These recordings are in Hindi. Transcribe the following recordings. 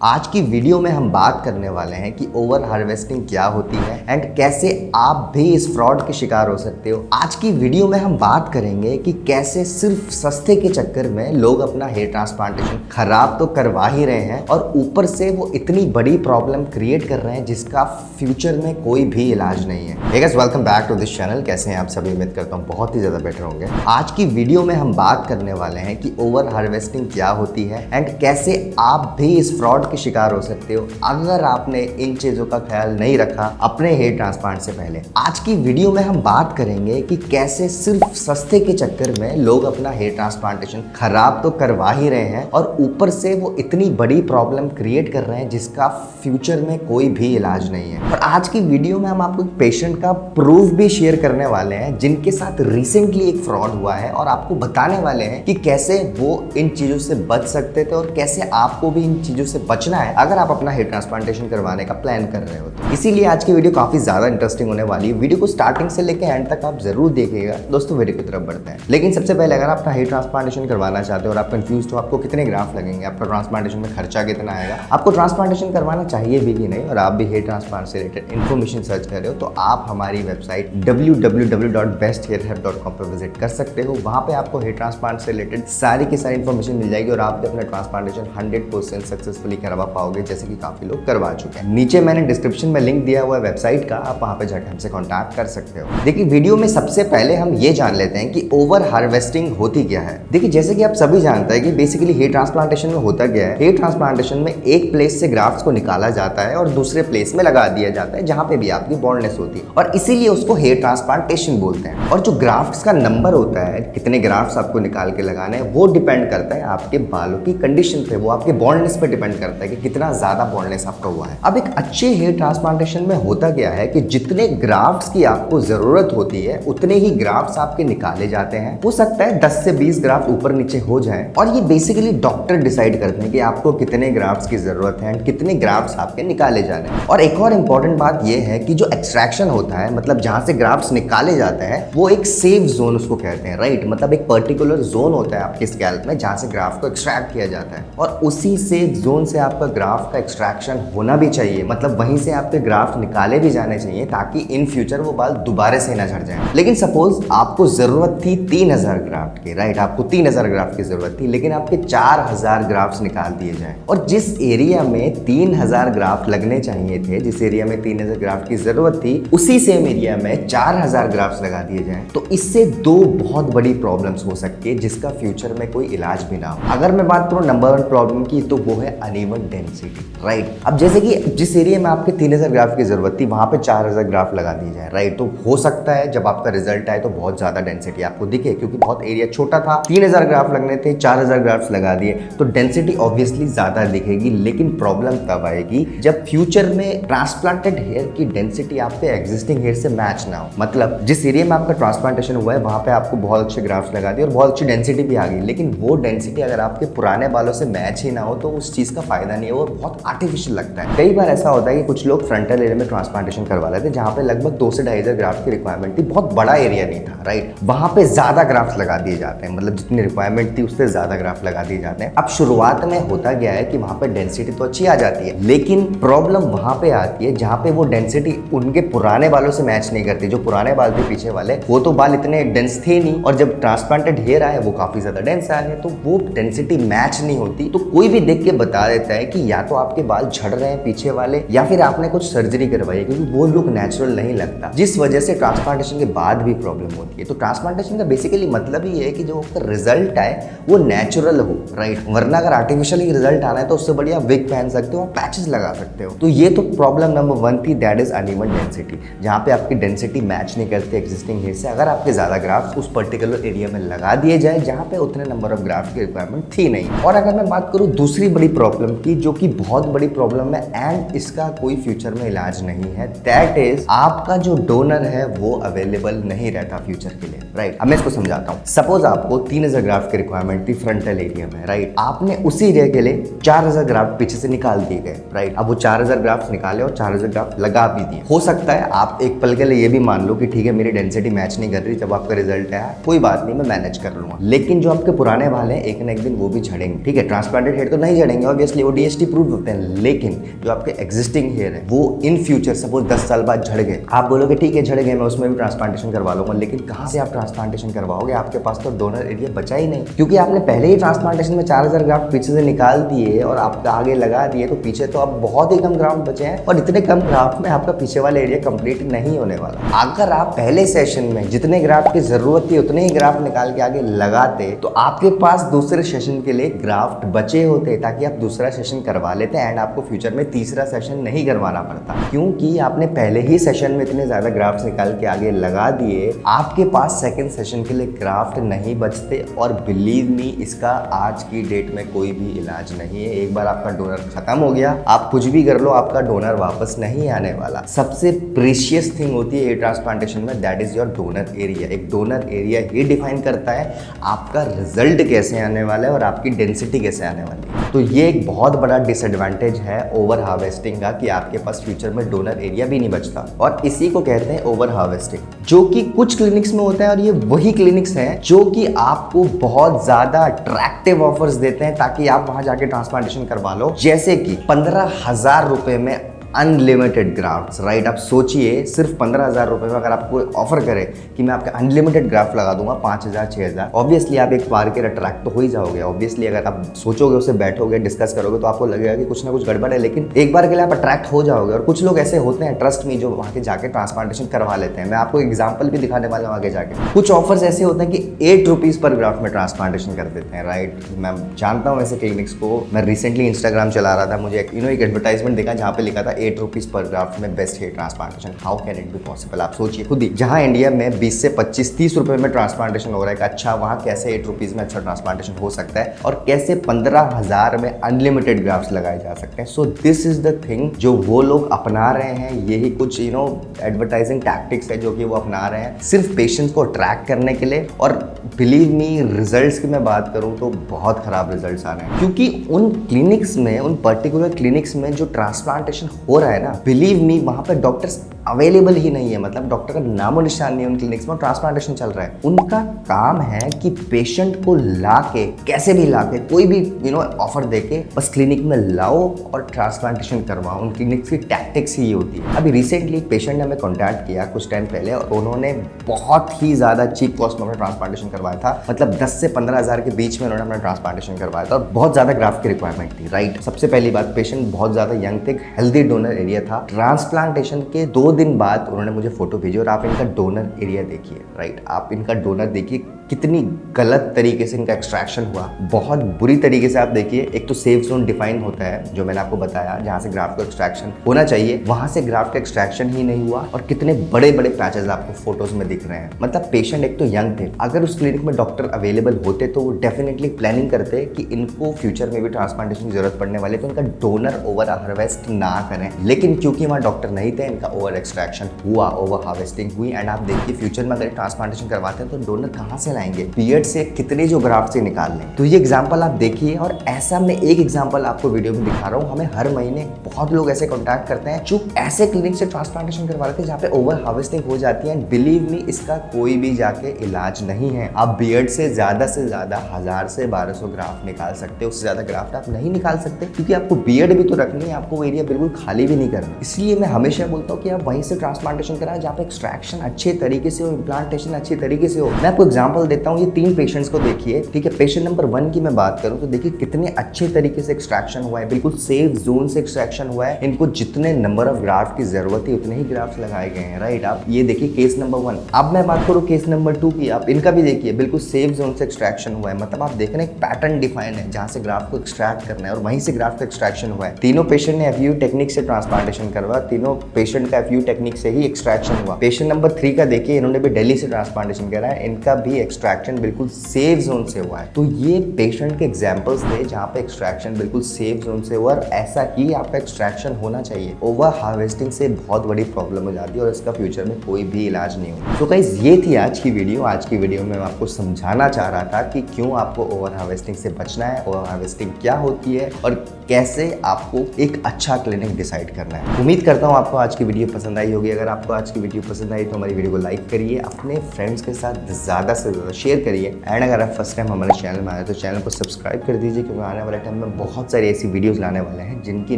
आज की वीडियो में हम बात करने वाले हैं कि ओवर हार्वेस्टिंग क्या होती है एंड कैसे आप भी इस फ्रॉड के शिकार हो सकते हो। आज की वीडियो में हम बात करेंगे कि कैसे सिर्फ सस्ते के चक्कर में लोग अपना हेयर ट्रांसप्लांटेशन खराब तो करवा ही रहे हैं और ऊपर से वो इतनी बड़ी प्रॉब्लम क्रिएट कर रहे हैं जिसका फ्यूचर में कोई भी इलाज नहीं है। Hey guys, welcome back to this channel. कैसे हैं आप सभी? उम्मीद करता हूँ बहुत ही ज्यादा बेटर होंगे। आज की वीडियो में हम बात करने वाले हैं कि ओवर हार्वेस्टिंग क्या होती है एंड कैसे आप भी इस फ्रॉड के शिकार हो सकते हो अगर आपने इन चीजों का ख्याल नहीं रखा अपने हेयर ट्रांसप्लांट से पहले। आज की वीडियो में हम बात करेंगे कि कैसे सिर्फ सस्ते के चक्कर में लोग अपना हेयर ट्रांसप्लांटेशन खराब तो करवा ही रहे हैं और ऊपर से वो इतनी बड़ी प्रॉब्लम क्रिएट कर रहे हैं जिसका फ्यूचर में कोई भी इलाज नहीं है। और आज की वीडियो में हम आपको एक पेशेंट का प्रूफ भी शेयर करने वाले हैं जिनके साथ रिसेंटली एक फ्रॉड हुआ है और आपको बताने वाले हैं कि कैसे वो इन चीजों से बच सकते थे और कैसे आपको भी इन चीजों से बचना है अगर आप अपना हेयर ट्रांसप्लांटेशन करवाने का प्लान कर रहे हो तो। इसीलिए आज की वीडियो काफी ज्यादा इंटरेस्टिंग होने वाली है। वीडियो को स्टार्टिंग से लेकर एंड तक आप जरूर देखिएगा। दोस्तों वीडियो की तरफ बढ़ते हैं, लेकिन सबसे पहले अगर आप अपना हेयर ट्रांसप्लांटेशन करवाना चाहते हो और आप कंफ्यूज हो आपको कितने ग्राफ लगेंगे, आपका ट्रांसप्लांटेशन में खर्चा कितना आएगा, आपको ट्रांसप्लांटेशन करवाना चाहिए भी कि नहीं और आप भी हेयर ट्रांसप्लांट से रिलेटेड इन्फॉर्मेशन सर्च कर रहे हो तो आप हमारी वेबसाइट www.besthairhelp.com पर विजिट कर सकते हो। वहां पे आपको हेयर ट्रांसप्लांट से रिलेटेड सारी की सारी इन्फॉर्मेशन मिल जाएगी और आप भी अपना ट्रांसप्लांटेशन 100% सक्सेसफुली करवा पाओगे जैसे कि काफी लोग करवा चुके हैं। नीचे मैंने डिस्क्रिप्शन में लिंक दिया हुआ है वेबसाइट का, आप वहां पे जाकर हमसे कॉन्टैक्ट कर सकते हो। देखिए वीडियो में सबसे पहले हम ये जान लेते हैं कि ओवर हार्वेस्टिंग होती क्या है। देखिए जैसे कि आप सभी जानते हैं कि बेसिकली हेयर ट्रांसप्लांटेशन में होता क्या है, हेयर ट्रांसप्लांटेशन में एक प्लेस से ग्राफ्ट्स को निकाला जाता है और दूसरे प्लेस में लगा दिया जाता है जहां पे भी आपकी बॉल्डनेस होती है और इसीलिए उसको हेयर ट्रांसप्लांटेशन बोलते हैं। और जो ग्राफ्ट्स का नंबर होता है, कितने ग्राफ्ट्स आपको निकाल के लगाने हैं, वो डिपेंड करता है आपके बालों की कंडीशन पे, वो आपके बॉल्डनेस पे डिपेंड करता है कि कितना ज्यादा बॉल्डनेस आपका हुआ है। अब एक अच्छे हेयर ट्रांसप्लांटेशन में होता क्या है कि जितने ग्राफ्ट्स की आपको जरूरत होती है उतने ही ग्राफ्ट्स आपके निकाले जाते हैं। हो सकता है 10 से 20 ग्राफ्ट ऊपर नीचे हो जाए और ये बेसिकली डॉक्टर डिसाइड करते हैं कि आपको कितने ग्राफ्ट्स की जरूरत है एंड कितने ग्राफ्ट्स आपके निकाले जाने हैं। और एक और इंपॉर्टेंट बात यह है कि जो एक्सट्रैक्शन होता है, मतलब जहां से ग्राफ्ट्स निकाले जाते हैं, वो एक सेफ जोन उसको कहते हैं, राइट। मतलब एक पर्टिकुलर जोन होता है आपके स्कैल्प में जहां से ग्राफ्ट को एक्सट्रैक्ट किया जाता है और उसी सेफ जोन से आपका ग्राफ्ट का एक्सट्रैक्शन होना भी चाहिए। मतलब वहीं से आपके ग्राफ्ट निकाले भी जाने चाहिए ताकि इन फ्यूचर वो बाल दोबारा से ना झड़ जाए। लेकिन सपोज आपको जरूरत थी 3000 ग्राफ्ट की, राइट। आपको 3000 ग्राफ्ट की जरूरत थी लेकिन आपके 4000 ग्राफ्ट निकाल दिए जाए और जिस एरिया में 3000 ग्राफ्ट लगने चाहिए थे, जिस एरिया में 3000 ग्राफ्ट की जरूरत थी, उसी सेम एरिया में 4000 ग्राफ्ट लगा दिए जाए तो इससे दो बहुत बड़ी प्रॉब्लम्स हो सकती है जिसका फ्यूचर में कोई इलाज भी ना हो। अगर मैं बात करूं नंबर 1 प्रॉब्लम की तो वो है अनइवन डेंसिटी, राइट। अब जैसे कि जिस एरिया में आपके 3000 ग्राफ्ट की जरूरत थी वहां पे 4000 ग्राफ्ट लगा दिए जाए, राइट। तो हो सकता है जब आपका रिजल्ट आए तो बहुत ज्यादा डेंसिटी आपको दिखे क्योंकि बहुत एरिया छोटा था, 3000 ग्राफ्ट लगने थे, 4000 ग्राफ्ट लगा दिए तो डेंसिटी ऑब्वियसली ज्यादा दिखेगी। लेकिन प्रॉब्लम तब आएगी जब फ्यूचर में ट्रांसप्लांटेड हेयर की डेंसिटी आपके एग्जिस्टिंग हेयर से मैच ना हो। मतलब जिस एरिया में आपका ट्रांसप्लांटेशन हुआ है वहां पे आपको बहुत अच्छे ग्राफ्ट लगा दिए और बहुत अच्छी डेंसिटी भी आ गई, लेकिन वो डेंसिटी अगर आपके पुराने बालों से मैच ही ना हो तो उस चीज का फायदा नहीं है, वो बहुत आर्टिफिशियल लगता है। कई बार ऐसा होता है कि कुछ लोग फ्रंटल एरिया में ट्रांसप्लांटेशन करवा लेते हैं जहां पे लगभग 2 से 2500 ग्राफ्ट की रिक्वायरमेंट थी, बहुत बड़ा एरिया नहीं था, राइट। वहां पे ज्यादा ग्राफ्ट लगा दिए जाते हैं, मतलब जितनी रिक्वायरमेंट थी उससे ज्यादा ग्राफ्ट लगा दिए जाते हैं। अब शुरुआत में होता गया है कि वहां पे डेंसिटी तो अच्छी आ जाती है लेकिन प्रॉब्लम वहां पे आती है जहां पे वो डेंसिटी उनके पुराने बालों से मैच नहीं करती। जो पुराने बाल थे पीछे वाले वो तो बाल इतने डेंस थे नहीं और जब ट्रांसप्लांटेड हेयर आए वो काफी ज्यादा डेंस आ गए तो वो डेंसिटी मैच नहीं होती। तो कोई भी देख के बता देता है कि या तो आपके बाल झड़ रहे हैं पीछे वाले या फिर आपने कुछ सर्जरी करवाई है क्योंकि वो लुक नेचुरल नहीं लगता, जिस वजह से ट्रांसप्लांटेशन के बाद भी प्रॉब्लम होती है। तो ट्रांसप्लांटेशन का बेसिकली मतलब ही है कि जो आपका रिजल्ट आए वो नेचुरल हो, राइट। वरना अगर आर्टिफिशियली रिजल्ट आना है तो उससे बढ़िया विग पहन सकते हो, पैचेस लगा सकते हो। तो ये तो प्रॉब्लम नंबर 1 थी, दैट इज अनइवन डेंसिटी, जहां पे आपकी डेंसिटी मैच नहीं करती एग्जिस्टिंग हेयर से। अगर आपके ज्यादा ग्राफ्ट उस पर्टिकुलर एरिया में लगा दिए जाए जहां पे उतने नंबर ऑफ ग्राफ्ट की रिक्वायरमेंट थी नहीं। और अगर मैं बात करूं दूसरी बड़ी प्रॉब्लम की जो कि बहुत बड़ी प्रॉब्लम है एंड इसका कोई फ्यूचर में इलाज नहीं है, दैट इज आपका जो डोनर है वो अवेलेबल नहीं रहता फ्यूचर के लिए, राइट। अब मैं इसको समझाता हूं। सपोज आपको 3000 ग्राफ्ट की रिक्वायरमेंट थी फ्रंटल एरिया में, राइट। आपने उसी एरिया के लिए 4000 ग्राफ्ट पीछे से निकाल दिए गए, राइट। अब वो 4000 ग्राफ्ट निकाले और 4000 ग्राफ्ट लगा भी दिए। हो सकता है आप एक पल के लिए ये भी मान लो कि ठीक है मेरी डेंसिटी मैच नहीं कर रही, जब आपका रिजल्ट आया कोई बात नहीं मैं मैनेज कर लूंगा, लेकिन जो आपके पुराने बाल हैं एक ना एक दिन वो भी झड़ेंगे, ठीक है। ट्रांसप्लांटेड हेयर तो नहीं झड़ेंगे ऑब्वियसली, वो ODST प्रूव होते हैं, लेकिन जो आपके एग्जिस्टिंग हेयर है वो इन फ्यूचर सपोज 10 साल बाद झड़ गए, आप बोलोगे ठीक है झड़ गए, मैं उसमें भी ट्रांसप्लांटेशन करवा लूंगा, लेकिन कहां से आप ट्रांसप्लांटेशन करवाओगे? आपके पास तो डोनर एरिया बचा ही नहीं, क्योंकि आपने पहले ही ट्रांसप्लांटेशन में 4000 ग्राफ्ट पीछे से निकाल दिए और आपका आगे लगा दिए, तो पीछे तो अब बहुत ही कम ग्राफ्ट बचे हैं और इतने कम ग्राफ्ट में आपका पीछे वाला एरिया कंप्लीट नहीं होने वाला। अगर आप पहले सेशन में जितने ग्राफ्ट की जरूरत थी उतने ही ग्राफ्ट निकाल के आगे लगाते तो आपके पास दूसरे सेशन के लिए ग्राफ्ट बचे होते, ताकि आप दूसरा सेशन करवा लेते एंड आपको फ्यूचर में तीसरा सेशन नहीं करवाना पड़ता। क्योंकि आपने पहले ही सेशन में इतने ज्यादा ग्राफ्ट निकाल के आगे लगा दिए, आपके पास सेकंड सेशन के लिए ग्राफ्ट नहीं बचते। और बिलीव मी, इसका आज की डेट में कोई भी इलाज नहीं है। एक बार आपका डोनर खत्म हो गया, आप कुछ भी कर लो, आपका डोनर वापस नहीं आने वाला। सबसे प्रीशियस थिंग होती है हेयर ट्रांसप्लांटेशन में, that is your donor area. एक डोनर एरिया ही डिफाइन करता है आपका रिजल्ट कैसे आने वाला है और आपकी डेंसिटी कैसे आने वाली है। तो ये एक बहुत बड़ा डिसएडवांटेज है ओवर हार्वेस्टिंग का, कि आपके पास फ्यूचर में डोनर एरिया भी नहीं बचता, और इसी को कहते हैं ओवर हार्वेस्टिंग, जो कि कुछ क्लिनिक्स में होता है। और ये वही क्लिनिक्स हैं जो कि आपको बहुत ज्यादा अट्रैक्टिव ऑफर्स देते हैं ताकि आप वहां जाके ट्रांसप्लांटेशन करवा लो, जैसे कि 15,000 रुपए में अनलिमिटेड ग्राफ्ट्स, राइट। आप सोचिए, सिर्फ 15,000 रुपए में अगर आपको ऑफर करे कि मैं आपके अनलिमिटेड ग्राफ्ट लगा दूंगा 5,000 6,000, ऑब्वियसली आप एक बार के अट्रैक्ट तो हो ही जाओगे। ऑब्वियसली अगर आप सोचोगे, उससे बैठोगे, डिस्कस करोगे, तो आपको लगेगा कि कुछ ना कुछ गड़बड़ है, लेकिन एक बार के लिए आप अट्रैक्ट हो जाओगे। और कुछ लोग ऐसे होते हैं, ट्रस्ट मी, जो वहाँ के जाके ट्रांसप्लांटेशन करवा लेते हैं। मैं आपको एग्जाम्पल भी दिखाने वाला हूँ आगे जाके। कुछ ऑफर्स ऐसे होते हैं कि 8 रुपीज पर ग्राफ्ट में ट्रांसप्लांटेशन कर देते हैं, राइट। मैं जानता हूँ ऐसे क्लिनिक्स को। मैं रिसेंटली इंस्टाग्राम चला रहा था, मुझे एक एडवर्टाइजमेंट देखा जहाँ पे लिखा था 8 रुपीज पर ग्राफ्ट में best hair transplantation. How can it be possible? आप सोचिए खुद ही, जहां इंडिया में 20 से 25-30 रुपए में ट्रांसप्लांटेशन हो रहा है, अच्छा वहां कैसे 8 रुपीज में अच्छा ट्रांसप्लांटेशन हो सकता है, और कैसे 15,000 में अनलिमिटेड ग्राफ्ट्स लगाए जा सकते हैं। So this is the thing जो वो लोग अपना रहे हैं। यही कुछ एडवर्टाइजिंग टैक्टिक्स है जो कि वो अपना रहे हैं सिर्फ पेशेंट्स को अट्रैक्ट करने के लिए। और बिलीव मी, रिजल्ट्स की मैं बात करूं तो बहुत खराब रिजल्ट्स आ रहे हैं, क्योंकि उन क्लिनिक्स में, उन पर्टिकुलर क्लिनिक्स में जो ट्रांसप्लांटेशन हो रहा है ना, बिलीव मी, वहां पर डॉक्टर्स अवेलेबल ही नहीं है। मतलब डॉक्टर का नामो निशान नहीं है उन क्लिनिक्स में, ट्रांसप्लांटेशन चल रहा है। उनका काम है कि पेशेंट को लाके, कैसे भी लाके, कोई भी ऑफर देके बस क्लिनिक में लाओ और ट्रांसप्लांटेशन करवाओ। उन क्लिनिक्स की टैक्टिक्स ही होती है। अभी रिसेंटली एक पेशेंट ने हमें कॉन्टैक्ट किया कुछ टाइम पहले, और उन्होंने बहुत ही ज्यादा चीप कॉस्ट में अपना ट्रांसप्लांटेशन करवाया था। मतलब 10 से 15,000 के बीच में उन्होंने अपना ट्रांसप्लांटेशन करवाया था, और बहुत ज्यादा ग्राफ्ट की रिक्वायरमेंट थी, राइट। सबसे पहली बात, पेशेंट बहुत ज्यादा यंग थे, हेल्दी डोनर एरिया था। ट्रांसप्लांटेशन के 2 दिन बाद उन्होंने मुझे फोटो भेजी, और आप इनका डोनर एरिया देखिए, राइट। आप इनका डोनर देखिए, कितनी गलत तरीके से इनका एक्सट्रैक्शन हुआ, बहुत बुरी तरीके से। आप देखिए, एक तो सेफ जोन डिफाइन होता है जो मैंने आपको बताया, जहां से ग्राफ्ट का एक्सट्रैक्शन होना चाहिए, वहां से ग्राफ्ट का एक्सट्रैक्शन ही नहीं हुआ, और कितने बड़े बड़े पैचेस आपको फोटोज में दिख रहे हैं। मतलब पेशेंट एक तो यंग थे, अगर उस क्लिनिक में डॉक्टर अवेलेबल होते तो वो डेफिनेटली प्लानिंग करते कि इनको फ्यूचर में भी ट्रांसप्लांटेशन की जरूरत पड़ने वाली, तो इनका डोनर ओवर हार्वेस्ट ना करें। लेकिन क्योंकि वहाँ डॉक्टर नहीं थे, इनका ओवर एक्सट्रैक्शन हुआ, ओवर हार्वेस्टिंग हुई। एंड आप देखिए, फ्यूचर में अगर ट्रांसप्लांटेशन करवाते हैं तो डोनर कहाँ से लाएंगे? बियर्ड से कितने जो ग्राफ्ट से निकाल लें। तो ये एग्जांपल आप देखिए, और ऐसा मैं एक एग्जांपल आपको वीडियो में दिखा रहा हूँ। हमें हर महीने बहुत लोग ऐसे कॉन्टैक्ट करते हैं जो ऐसे क्लिनिक से ट्रांसप्लांटेशन करवा रहे थे जहाँ पे ओवर हार्वेस्टिंग हो जाती है। एंड बिलीव मी, इसका कोई भी जाके इलाज नहीं है। आप बियर्ड से ज्यादा 1000 से 1200 ग्राफ्ट निकाल सकते हो, उससे ज्यादा ग्राफ्ट आप नहीं निकाल सकते, क्योंकि आपको बियर्ड भी तो रखनी है, आपको वो एरिया बिल्कुल खाली भी नहीं करना। इसलिए मैं हमेशा बोलता हूँ कि आप वहीं से ट्रांसप्लांटेशन कराएं जहाँ पे एक्सट्रैक्शन अच्छे तरीके से हो, इम्प्लांटेशन अच्छी तरीके से हो। मैं आपको एग्जांपल देता हूँ, ये 3 पेशेंट्स को देखिए, ठीक है। पेशेंट नंबर 1 की मैं बात करूं तो देखिए कितने अच्छे तरीके से एक्सट्रैक्शन हुआ है, बिल्कुल सेफ जोन से एक्सट्रैक्शन हुआ है। इनको जितने नंबर ऑफ ग्राफ्ट की जरूरत है उतने ही ग्राफ्ट लगाए गए हैं, राइट। आप ये देखिए केस नंबर 1। अब मैं बात करूं केस नंबर 2 की, आप इनका भी देखिए, बिल्कुल सेफ जोन से एक्सट्रैक्शन हुआ है। मतलब आप देख रहे हैं एक पैटर्न डिफाइन है जहां से ग्राफ्ट को एक्सट्रैक्ट करना है, और वहीं से ग्राफ्ट का एक्सट्रैक्शन हुआ है। तीनों पेशेंट ने FU टेक्निक से ट्रांसप्लांटेशन करवा, तीनों पेशेंट का FU टेक्निक से ही एक्सट्रैक्शन हुआ। पेशेंट नंबर 3 का देखिए, इन्होंने भी दिल्ली से ट्रांसप्लांटेशन करा है, इनका भी एक्सट्रैक्शन बिल्कुल सेफ जोन से हुआ है। तो ये पेशेंट के एग्जांपल्स थे जहां पे एक्सट्रैक्शन बिल्कुल सेफ जोन से हुआ, और ऐसा ही आपका एक्सट्रैक्शन होना चाहिए। ओवर हार्वेस्टिंग से बहुत बड़ी प्रॉब्लम हो जाती है, और इसका फ्यूचर में कोई भी इलाज नहीं होगा। तो गाइस, ये थी आज की वीडियो। आज की वीडियो में मैं आपको समझाना चाह रहा था कि क्यों आपको ओवर हार्वेस्टिंग से बचना है, ओवर हार्वेस्टिंग क्या होती है, और कैसे आपको एक अच्छा क्लिनिक डिसाइड करना है। उम्मीद करता हूँ आपको आज की वीडियो पसंद आई होगी। अगर आपको आज की वीडियो पसंद आई तो हमारी वीडियो को लाइक करिए, अपने फ्रेंड्स के साथ ज़्यादा से ज़्यादा शेयर करिए। एंड अगर आप फर्स्ट टाइम हमारे चैनल में आए तो चैनल को सब्सक्राइब कर दीजिए, क्योंकि आने वाले टाइम में बहुत सारी ऐसी वीडियोज़ लाने वाले हैं जिनकी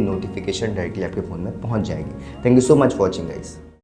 नोटिफिकेशन डायरेक्टली आपके फ़ोन में पहुँच जाएगी। Thank you so much for watching guys.